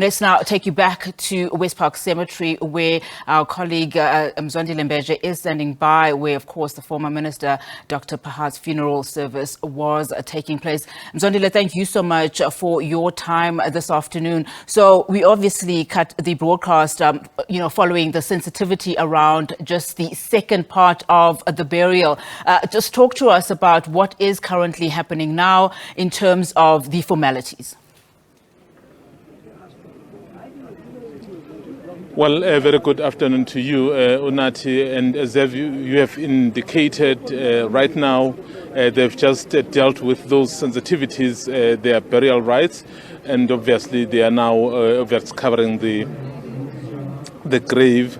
Let's now take you back to Westpark Cemetery, where our colleague Mzwandile Mbeje is standing by, where, of course, the former minister, Dr. Pahad's funeral service was taking place. Mzwandile, thank you so much for your time this afternoon. So we obviously cut the broadcast, following the sensitivity around just the second part of the burial. Just talk to us about what is currently happening now in terms of the formalities. Well, a very good afternoon to you, Unati. And as you have indicated, right now they've just dealt with those sensitivities, their burial rites, and obviously they are now covering the grave.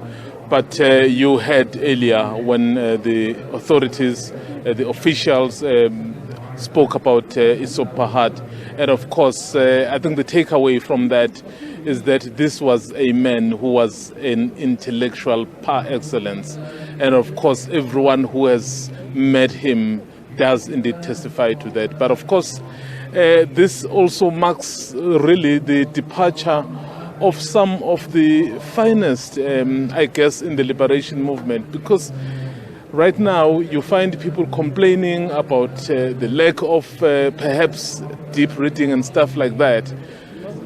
But you heard earlier when the authorities, the officials spoke about Essop Pahad. And of course, I think the takeaway from that is that this was a man who was an intellectual par excellence. And of course, everyone who has met him does indeed testify to that. But of course, this also marks really the departure of some of the finest, I guess, in the liberation movement, because right now you find people complaining about the lack of perhaps deep reading and stuff like that.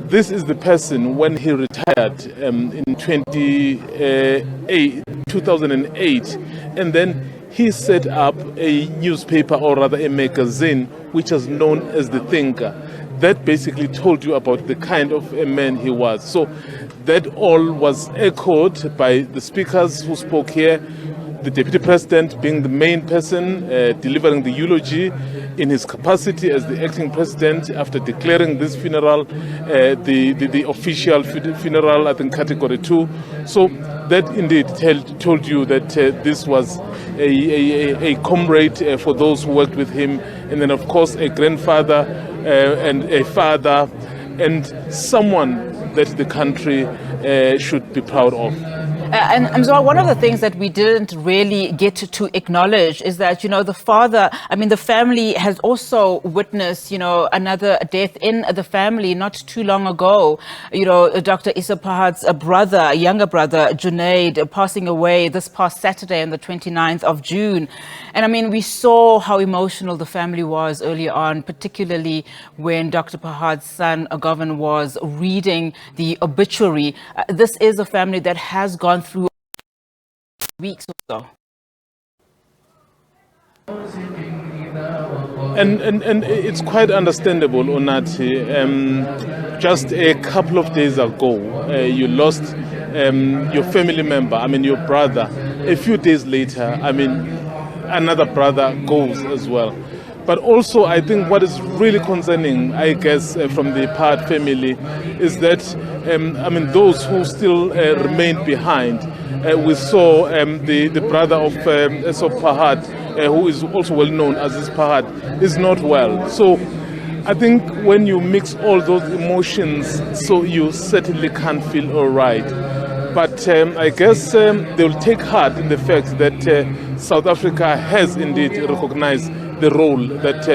This is the person, when he retired in 2008, and then he set up a newspaper, or rather a magazine, which is known as The Thinker. That basically told you about the kind of a man he was. So that all was echoed by the speakers who spoke here, the Deputy President being the main person delivering the eulogy in his capacity as the acting president after declaring this funeral, the official funeral, I think, Category 2. So that indeed told you that this was a comrade for those who worked with him, and then of course a grandfather and a father, and someone that the country should be proud of. And so one of the things that we didn't really get to acknowledge is that, the father, the family has also witnessed, another death in the family not too long ago. Dr. Essop Pahad's younger brother, Junaid, passing away this past Saturday on the 29th of June. And we saw how emotional the family was earlier on, particularly when Dr. Pahad's son, Govan, was reading the obituary. This is a family that has gone through weeks or so. And it's quite understandable, Onati. Just a couple of days ago, you lost your family member, your brother. A few days later, another brother goes as well. But also, I think what is really concerning, I guess, from the Pahad family is that, those who still remained behind. We saw the brother of Essop Pahad, who is also well known as this Pahad, is not well. So I think when you mix all those emotions, so you certainly can't feel all right. But I guess they will take heart in the fact that South Africa has indeed recognized the role that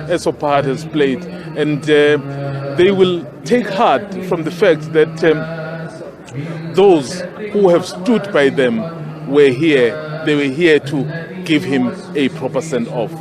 Essop Pahad has played. And they will take heart from the fact that those who have stood by them were here. They were here to give him a proper send-off.